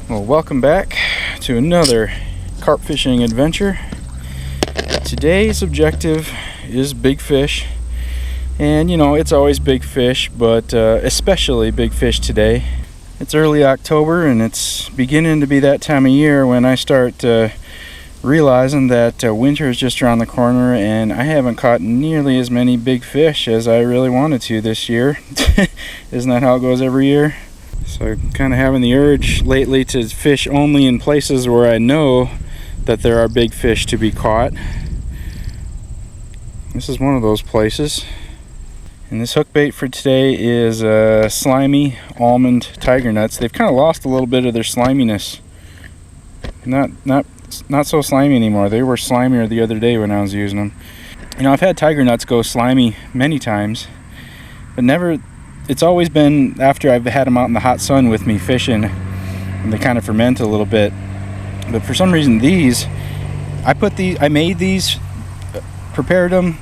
Well, welcome back to another carp fishing adventure. Today's objective is big fish, and you know, it's always big fish, but especially big fish today. It's early October and it's beginning to be that time of year when I start realizing that winter is just around the corner, and I haven't caught nearly as many big fish as I really wanted to this year. Isn't that how it goes every year? So I'm kind of having the urge lately to fish only in places where I know that there are big fish to be caught. This is one of those places. And this hook bait for today is slimy almond tiger nuts. They've kind of lost a little bit of their sliminess. Not so slimy anymore. They were slimier the other day when I was using them. You know, I've had tiger nuts go slimy many times, but never. It's always been after I've had them out in the hot sun with me fishing, and they kind of ferment a little bit. But for some reason, I made these, prepared them,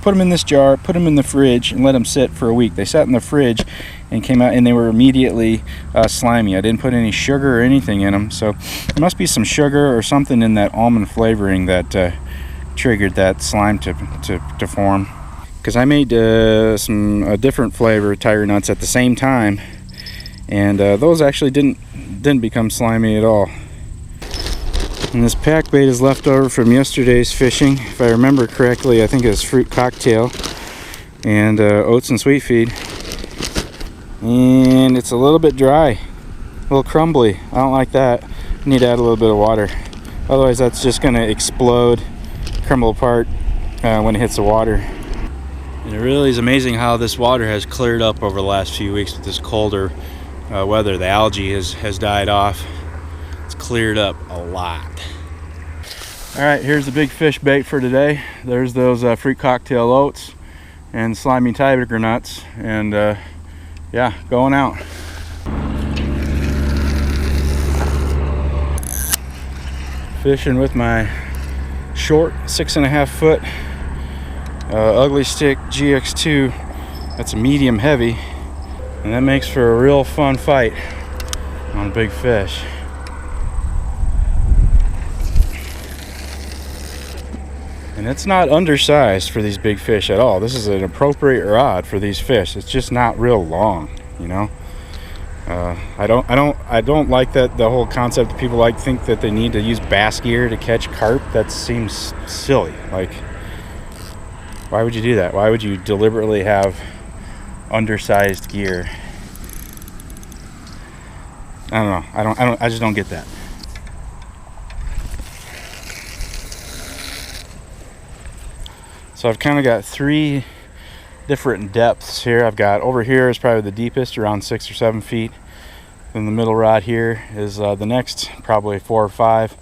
put them in this jar, put them in the fridge, and let them sit for a week. They sat in the fridge and came out, and they were immediately slimy. I didn't put any sugar or anything in them, so there must be some sugar or something in that almond flavoring that triggered that slime to form. Because I made a different flavor tiger nuts at the same time, and those actually didn't become slimy at all. And this pack bait is left over from yesterday's fishing. If I remember correctly, I think it was fruit cocktail and oats and sweet feed. And it's a little bit dry, a little crumbly. I don't like that. I need to add a little bit of water. Otherwise, that's just going to explode, crumble apart when it hits the water. And it really is amazing how this water has cleared up over the last few weeks with this colder weather. The algae has died off. It's cleared up a lot. All right, here's the big fish bait for today. There's those fruit cocktail oats and slimy tiger nuts, and yeah, going out. Fishing with my short 6.5 foot ugly Stik GX2. That's a medium heavy, and that makes for a real fun fight on big fish. And it's not undersized for these big fish at all. This is an appropriate rod for these fish. It's just not real long, you know. I don't like that the whole concept that people think that they need to use bass gear to catch carp. That seems silly. Like, why would you do that? Why would you deliberately have undersized gear? I don't know. I just don't get that. So I've kind of got three different depths here. I've got over here is probably the deepest, around 6 or 7 feet. Then the middle rod here is the next, probably 4 or 5.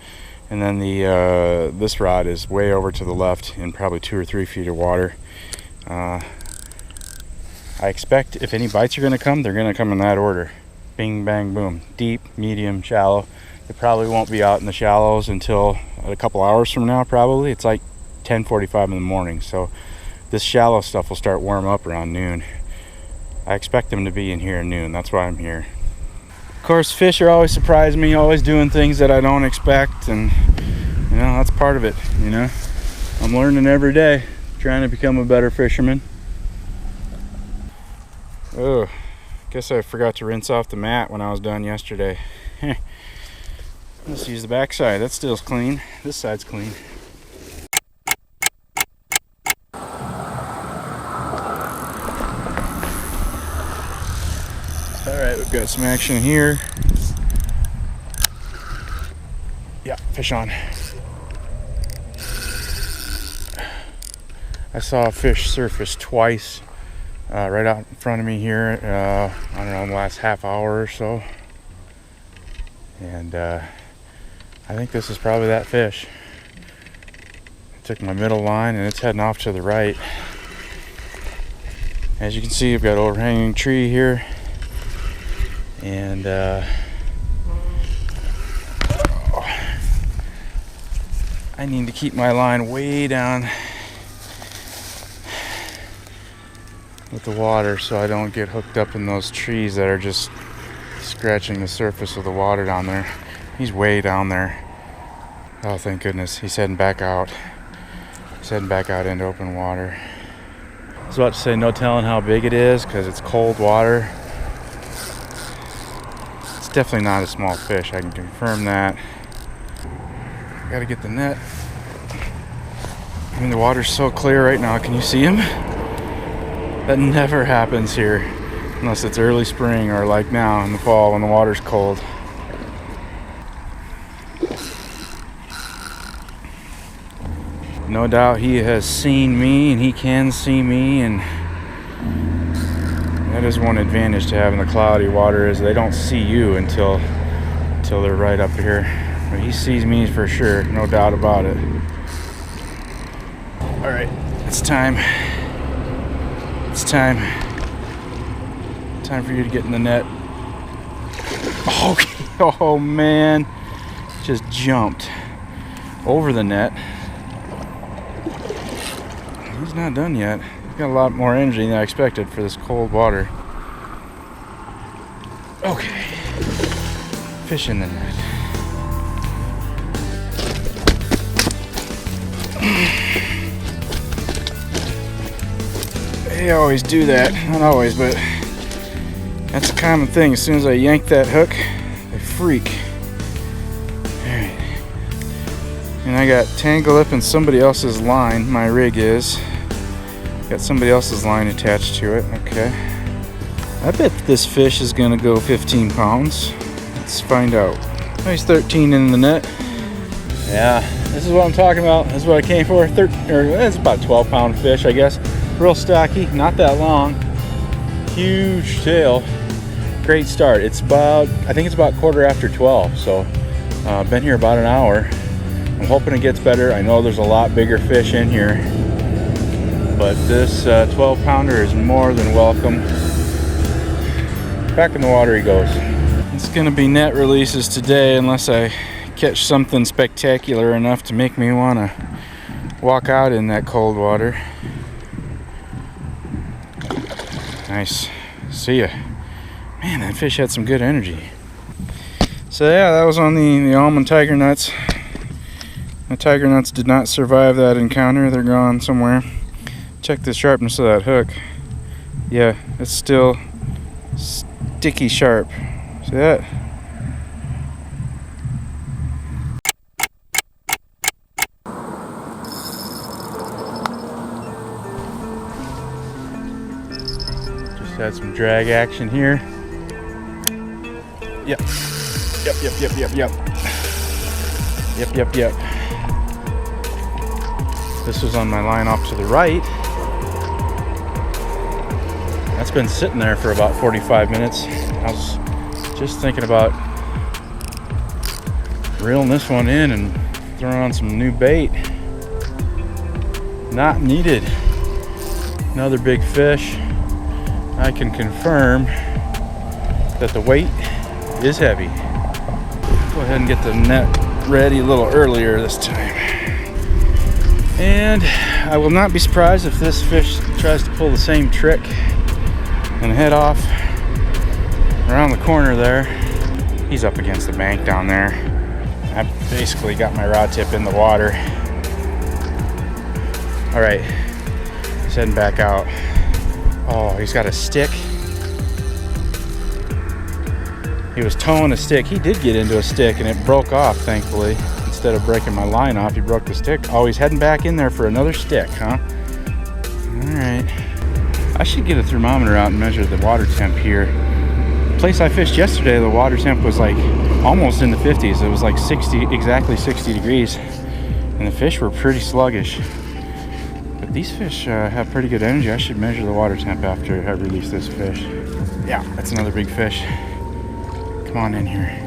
And then this rod is way over to the left in probably 2 or 3 feet of water. I expect if any bites are going to come, they're going to come in that order. Bing, bang, boom. Deep, medium, shallow. They probably won't be out in the shallows until a couple hours from now, probably. It's like 10:45 in the morning, so this shallow stuff will start warm up around noon. I expect them to be in here at noon. That's why I'm here. Of course, fish are always surprising me, always doing things that I don't expect, and you know, that's part of it. You know, I'm learning every day, trying to become a better fisherman. Oh, guess I forgot to rinse off the mat when I was done yesterday. Let's use the back side. That still's clean. This side's clean. Alright, we've got some action here. Yeah, fish on. I saw a fish surface twice right out in front of me here, I don't know, in the last half hour or so. And I think this is probably that fish. I took my middle line and it's heading off to the right. As you can see, I've got an overhanging tree here. And I need to keep my line way down with the water so I don't get hooked up in those trees that are just scratching the surface of the water down there. He's way down there. Oh, thank goodness. He's heading back out. He's heading back out into open water. I was about to say no telling how big it is because it's cold water. It's definitely not a small fish. I can confirm that. Gotta get the net. I mean, the water's so clear right now. Can you see him? That never happens here unless it's early spring or like now in the fall when the water's cold. No doubt he has seen me and he can see me, and that is one advantage to having the cloudy water is they don't see you until they're right up here. But he sees me for sure, no doubt about it. All right, it's time. It's time. Time for you to get in the net. Okay. Oh man, just jumped over the net. He's not done yet. He's got a lot more energy than I expected for this cold water. Okay. Fish in the net. They always do that. Not always, but that's a common thing. As soon as I yank that hook, they freak. Alright. And I got tangled up in somebody else's line. My rig is. Got somebody else's line attached to it. Okay. I bet this fish is going to go 15 pounds. Let's find out. Nice 13 in the net. Yeah, this is what I'm talking about. This is what I came for. It's about 12-pound fish, I guess. Real stocky, not that long. Huge tail. Great start. It's about, I think it's about 12:15. So, been here about an hour. I'm hoping it gets better. I know there's a lot bigger fish in here, but this 12-pounder is more than welcome. Back in the water he goes. It's gonna be net releases today unless I catch something spectacular enough to make me wanna walk out in that cold water. Nice. See ya. Man, that fish had some good energy. So yeah, that was on the almond tiger nuts. The tiger nuts did not survive that encounter. They're gone somewhere. Check the sharpness of that hook. Yeah, it's still sticky sharp. See that? Just had some drag action here. Yep. Yep. This was on my line off to the right. That's been sitting there for about 45 minutes. I was just thinking about reeling this one in and throwing on some new bait. Not needed. Another big fish. I can confirm that the weight is heavy. Go ahead and get the net ready a little earlier this time. And I will not be surprised if this fish tries to pull the same trick and head off around the corner there. He's up against the bank down there. I basically got my rod tip in the water. All right, he's heading back out. Oh, he's got a stick. He was towing a stick. He did get into a stick and it broke off, thankfully. Instead of breaking my line off, he broke the stick. Oh, he's heading back in there for another stick, huh? All right. I should get a thermometer out and measure the water temp here. The place I fished yesterday, the water temp was like almost in the 50s. It was like exactly 60 degrees. And the fish were pretty sluggish. But these fish have pretty good energy. I should measure the water temp after I release this fish. Yeah, that's another big fish. Come on in here.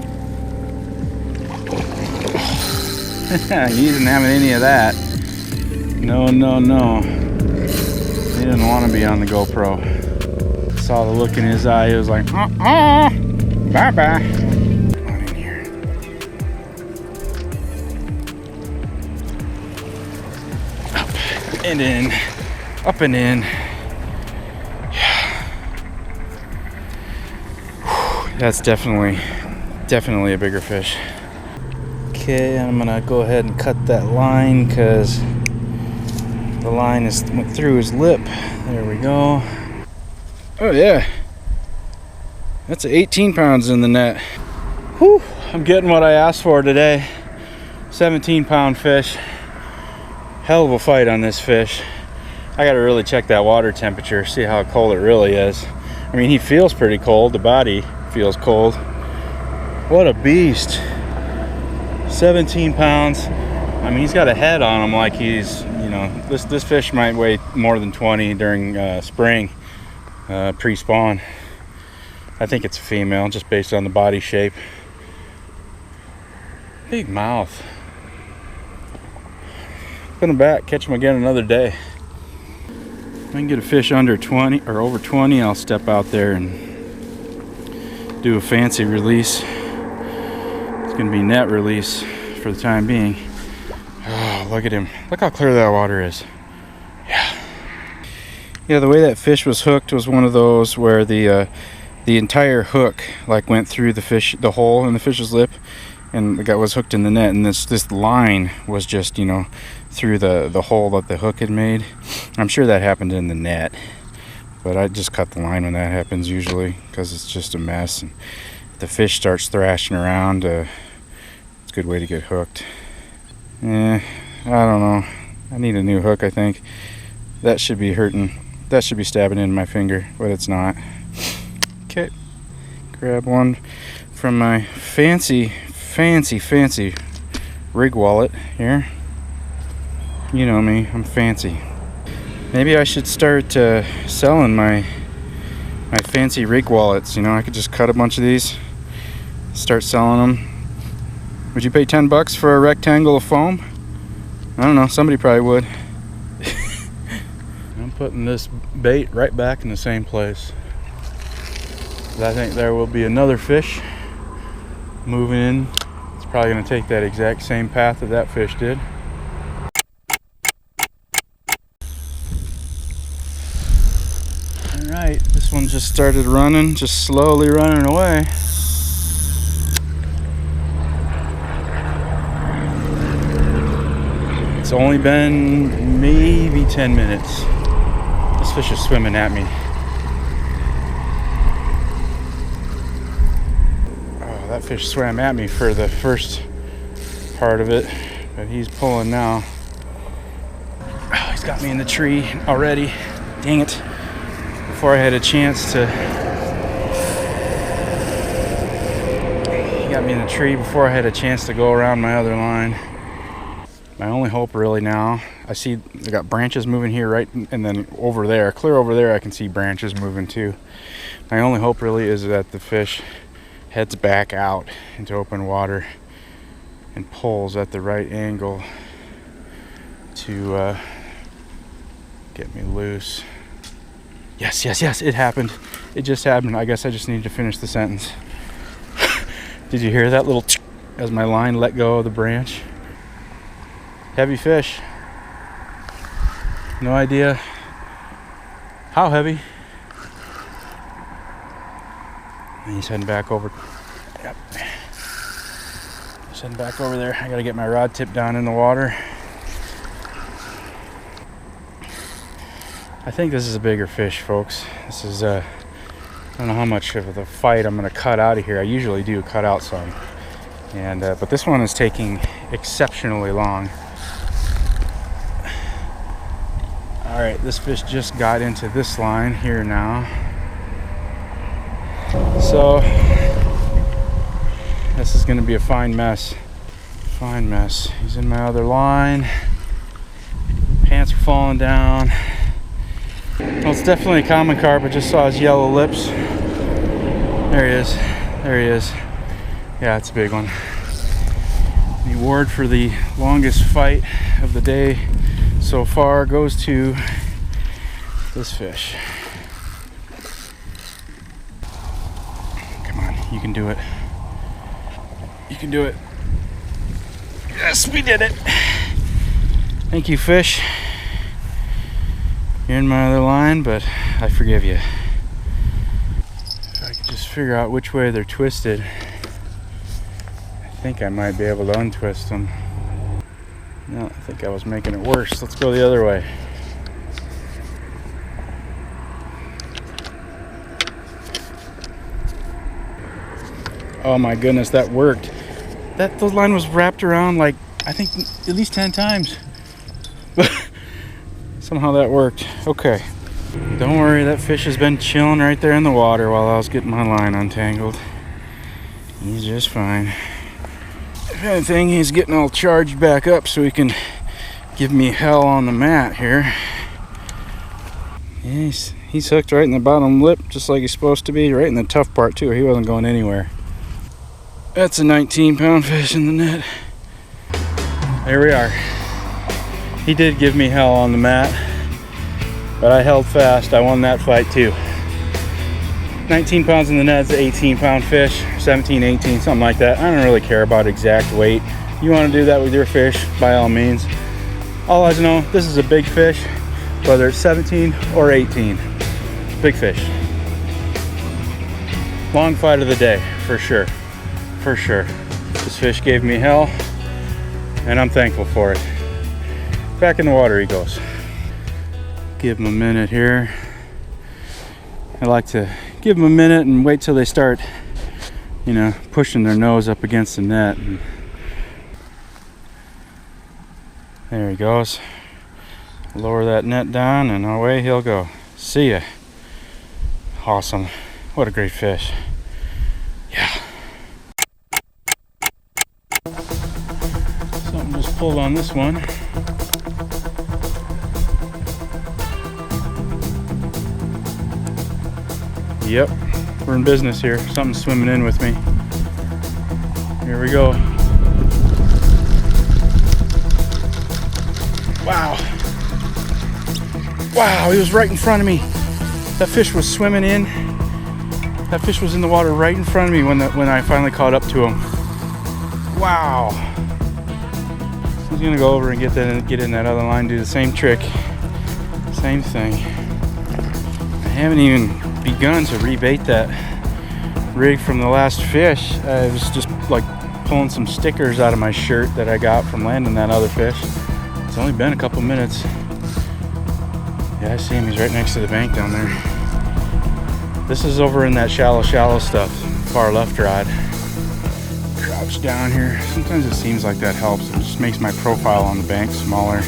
He isn't having any of that. No. He didn't want to be on the GoPro. Saw the look in his eye. He was like, bye-bye. Come on in here. Up and in. Up and in. Yeah. That's definitely a bigger fish. Okay, I'm gonna go ahead and cut that line because the line went through his lip. There we go. Oh yeah, that's 18 pounds in the net. Whew, I'm getting what I asked for today. 17-pound fish. Hell of a fight on this fish. I gotta really check that water temperature, see how cold it really is. I mean, he feels pretty cold. The body feels cold. What a beast. 17 pounds. I mean, he's got a head on him like he's, you know, this fish might weigh more than 20 during spring, pre-spawn. I think it's a female just based on the body shape. Big mouth. Put him back, catch him again another day. If I can get a fish under 20 or over 20, I'll step out there and do a fancy release. It's gonna be net release for the time being. Oh, look at him. Look how clear that water is. Yeah, the way that fish was hooked was one of those where the entire hook like went through the hole in the fish's lip, and the guy was hooked in the net, and this line was just, you know, through the hole that the hook had made. I'm sure that happened in the net, but I just cut the line when that happens usually because it's just a mess. And if the fish starts thrashing around, it's a good way to get hooked. I don't know. I need a new hook, I think. That should be hurting. That should be stabbing into my finger, but it's not. Okay, grab one from my fancy rig wallet here. You know me, I'm fancy. Maybe I should start selling my fancy rig wallets. You know, I could just cut a bunch of these, start selling them. Would you pay 10 bucks for a rectangle of foam? I don't know, somebody probably would. I'm putting this bait right back in the same place. I think there will be another fish moving in. It's probably going to take that exact same path that fish did. Alright, this one just started running, just slowly running away. It's only been maybe 10 minutes. This fish is swimming at me. Oh, that fish swam at me for the first part of it, but he's pulling now. Oh, he's got me in the tree already. Dang it. Before I had a chance to... He got me in the tree before I had a chance to go around my other line. My only hope really now, I see I got branches moving here, right, and then over there, clear over there, I can see branches moving too. My only hope really is that the fish heads back out into open water and pulls at the right angle to get me loose. Yes, it happened. It just happened. I guess I just needed to finish the sentence. Did you hear that little as my line let go of the branch? Heavy fish. No idea how heavy. And he's heading back over. Yep. He's heading back over there. I gotta get my rod tip down in the water. I think this is a bigger fish, folks. This is I don't know how much of the fight I'm gonna cut out of here. I usually do cut out some, and but this one is taking exceptionally long. All right, this fish just got into this line here now. So this is gonna be a fine mess. Fine mess. He's in my other line. Pants are falling down. Well, it's definitely a common carp. I just saw his yellow lips. There he is. There he is. Yeah, it's a big one. The award for the longest fight of the day so far goes to this fish. Come on, you can do it. You can do it. Yes, we did it. Thank you, fish. You're in my other line, but I forgive you. If I could just figure out which way they're twisted. I think I might be able to untwist them. No, I think I was making it worse. Let's go the other way. Oh my goodness, that worked. That line was wrapped around like, I think at least 10 times. But somehow that worked. Okay. Don't worry, that fish has been chilling right there in the water while I was getting my line untangled. He's just fine. If anything, he's getting all charged back up so he can give me hell on the mat here. He's hooked right in the bottom lip, just like he's supposed to be, right in the tough part too. He wasn't going anywhere. That's a 19-pound fish in the net. There we are. He did give me hell on the mat, but I held fast. I won that fight too. 19 pounds in the net is an 18-pound fish, 17, 18, something like that. I don't really care about exact weight. You want to do that with your fish, by all means. All I know, this is a big fish, whether it's 17 or 18. Big fish. Long fight of the day, for sure. For sure. This fish gave me hell, and I'm thankful for it. Back in the water he goes. Give him a minute here. I like to give them a minute and wait till they start, you know, pushing their nose up against the net. And there he goes. Lower that net down and away he'll go. See ya. Awesome. What a great fish. Yeah. Something just pulled on this one. Yep, we're in business here. Something's swimming in with me. Here we go. Wow. Wow, he was right in front of me. That fish was swimming in. That fish was in the water right in front of me when I finally caught up to him. Wow. He's gonna go over and get in that other line, do the same trick. Same thing. I haven't even begun to rebait that rig from the last fish. I was just like pulling some stickers out of my shirt that I got from landing that other fish. It's only been a couple minutes. Yeah, I see him. He's right next to the bank down there. This is over in that shallow stuff, far left rod. Crouch down here. Sometimes it seems like that helps. It just makes my profile on the bank smaller.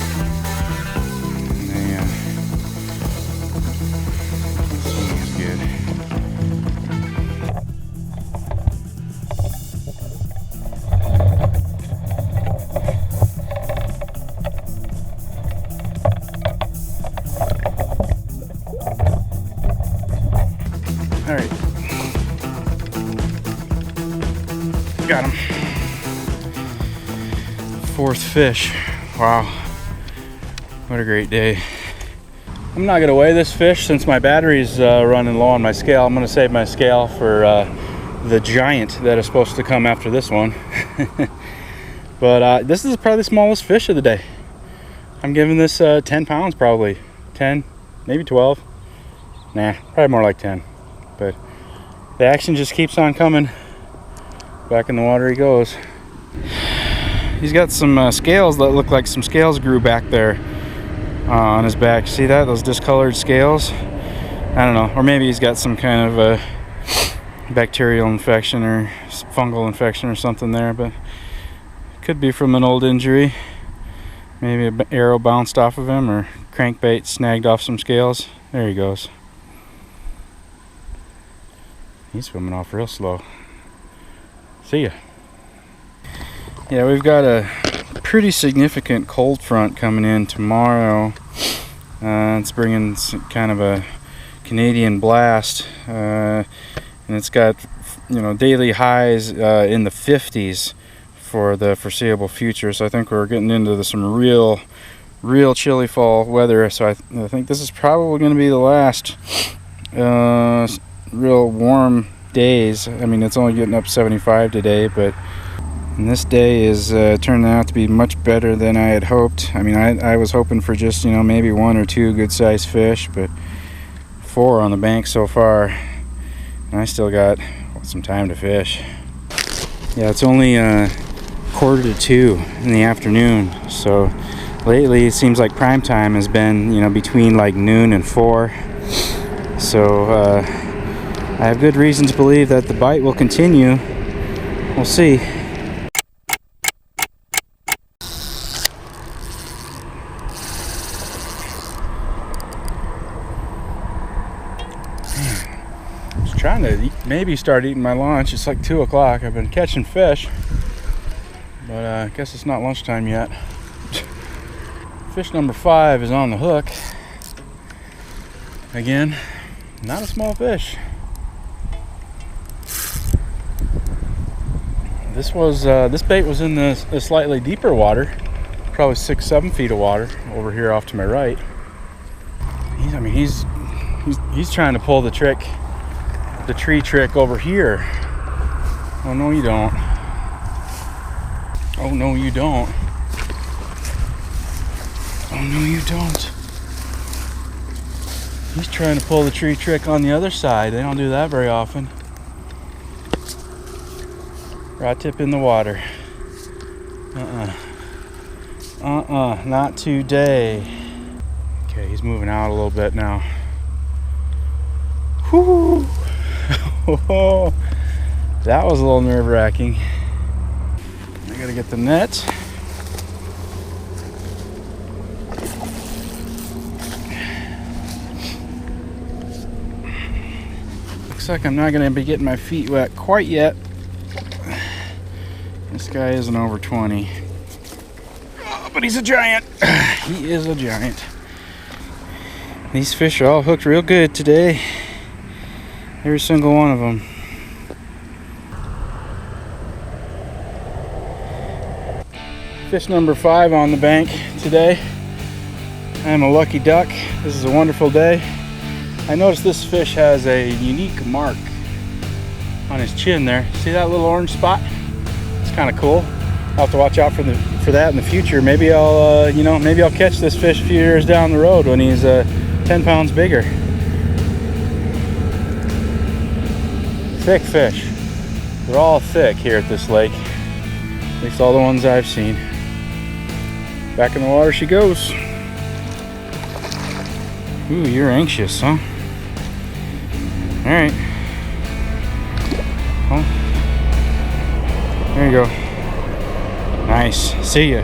All right, got him. Fourth fish. Wow, what a great day. I'm not gonna weigh this fish since my battery's running low on my scale. I'm gonna save my scale for the giant that is supposed to come after this one. But this is probably the smallest fish of the day. I'm giving this 10 pounds probably. 10, maybe 12. Nah, probably more like 10. But the action just keeps on coming. Back in the water he goes. He's got some scales that look like some scales grew back there on his back. See that? Those discolored scales? I don't know. Or maybe he's got some kind of a bacterial infection or fungal infection or something there. But could be from an old injury. Maybe an arrow bounced off of him or crankbait snagged off some scales. There he goes. He's swimming off real slow. See ya. Yeah, we've got a pretty significant cold front coming in tomorrow. It's bringing some kind of a Canadian blast, and it's got, you know, daily highs in the 50s for the foreseeable future. So I think we're getting into some real chilly fall weather. So I think this is probably going to be the last real warm days. I mean, it's only getting up 75 today, but this day is turning out to be much better than I had hoped. I mean, I was hoping for just, you know, maybe 1 or 2 good sized fish, but 4 on the bank so far, and I still got Some time to fish. Yeah, it's only 1:45 in the afternoon, so lately it seems like prime time has been, you know, between like noon and 4. So I have good reason to believe that the bite will continue. We'll see. Trying to maybe start eating my lunch. It's like 2 o'clock. I've been catching fish, but I guess it's not lunchtime yet. Fish number 5 is on the hook. Again, not a small fish. This bait was in the slightly deeper water, probably 6-7 feet of water over here off to my right. He's trying to pull the trick. The tree trick over here. Oh no you don't. Oh no you don't. Oh no you don't. He's trying to pull the tree trick on the other side. They don't do that very often. Rod tip in the water. Not today. Okay, he's moving out a little bit now. Whoo! Oh, that was a little nerve-wracking. I gotta get the net. Looks like I'm not gonna be getting my feet wet quite yet. This guy isn't over 20. Oh, but he's a giant. He is a giant. These fish are all hooked real good today. Every single one of them. Fish number 5 on the bank today. I'm a lucky duck. This is a wonderful day. I noticed this fish has a unique mark on his chin there. See that little orange spot? It's kind of cool. I'll have to watch out for that in the future. Maybe I'll maybe I'll catch this fish a few years down the road when he's 10 pounds bigger. Thick fish. They're all thick here at this lake. At least all the ones I've seen. Back in the water she goes. Ooh, you're anxious, huh? Alright. Well, there you go. Nice. See ya.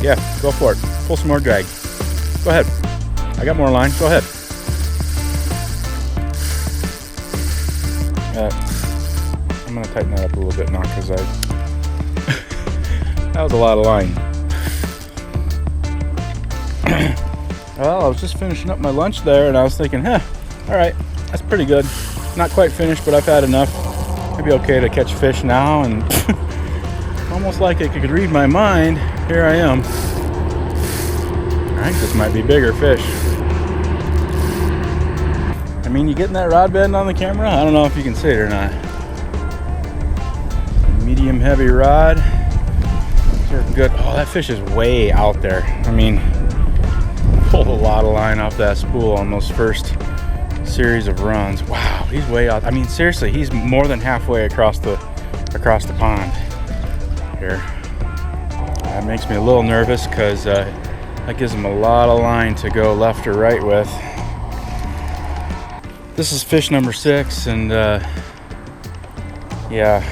Yeah, go for it. Pull some more drag. Go ahead. I got more line. Go ahead. I'm going to tighten that up a little bit now because that was a lot of line. Well, I was just finishing up my lunch there and I was thinking, alright, that's pretty good. Not quite finished, but I've had enough. Maybe okay to catch fish now, and almost like it could read my mind. Here I am. I think this might be bigger fish. I mean, you getting that rod bend on the camera? I don't know if you can see it or not. Medium heavy rod. They're good. Oh, that fish is way out there. I mean, pulled a lot of line off that spool on those first series of runs. Wow, he's way out. I mean, seriously, he's more than halfway across the pond here. That makes me a little nervous because that gives him a lot of line to go left or right with. This is fish number 6, and yeah,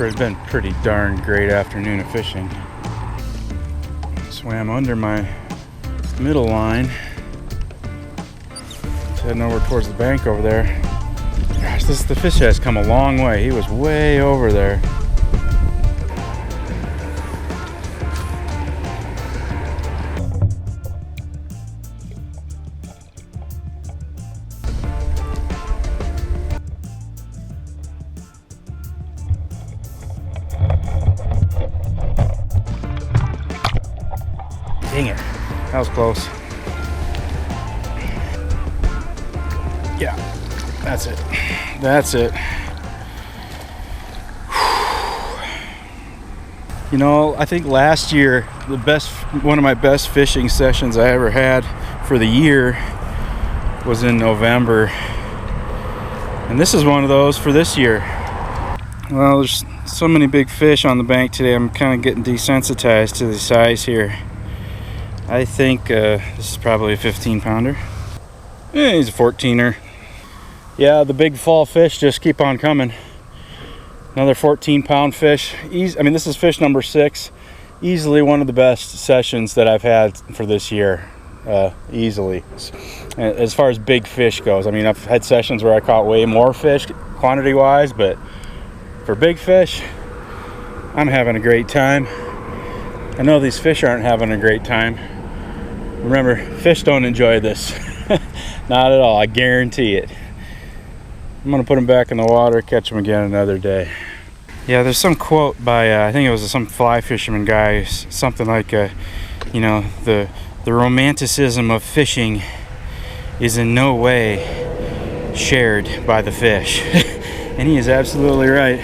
it's been a pretty darn great afternoon of fishing. Swam under my middle line. It's heading over towards the bank over there. Gosh, the fish has come a long way. He was way over there. Dang it, that was close. Yeah, that's it. That's it. You know, I think last year one of my best fishing sessions I ever had for the year was in November, and this is one of those for this year. Well, there's so many big fish on the bank today, I'm kind of getting desensitized to the size here. I think this is probably a 15 pounder. Yeah, he's a 14er. Yeah, the big fall fish just keep on coming. Another 14-pound fish. I mean, this is fish number 6. Easily one of the best sessions that I've had for this year. Easily. As far as big fish goes. I mean, I've had sessions where I caught way more fish quantity-wise, but for big fish, I'm having a great time. I know these fish aren't having a great time. Remember, fish don't enjoy this. Not at all, I guarantee it. I'm gonna put them back in the water, catch them again another day. Yeah, there's some quote by, I think it was some fly fisherman guy, something like, you know, the romanticism of fishing is in no way shared by the fish. And he is absolutely right.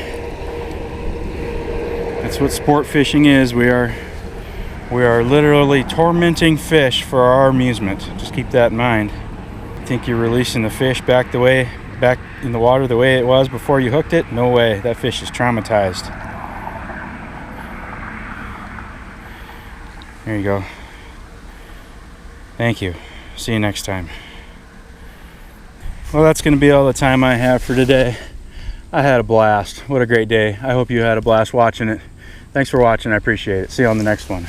That's what sport fishing is. We are literally tormenting fish for our amusement. Just keep that in mind. Think you're releasing the fish back in the water the way it was before you hooked it? No way. That fish is traumatized. There you go. Thank you. See you next time. Well, that's going to be all the time I have for today. I had a blast. What a great day. I hope you had a blast watching it. Thanks for watching. I appreciate it. See you on the next one.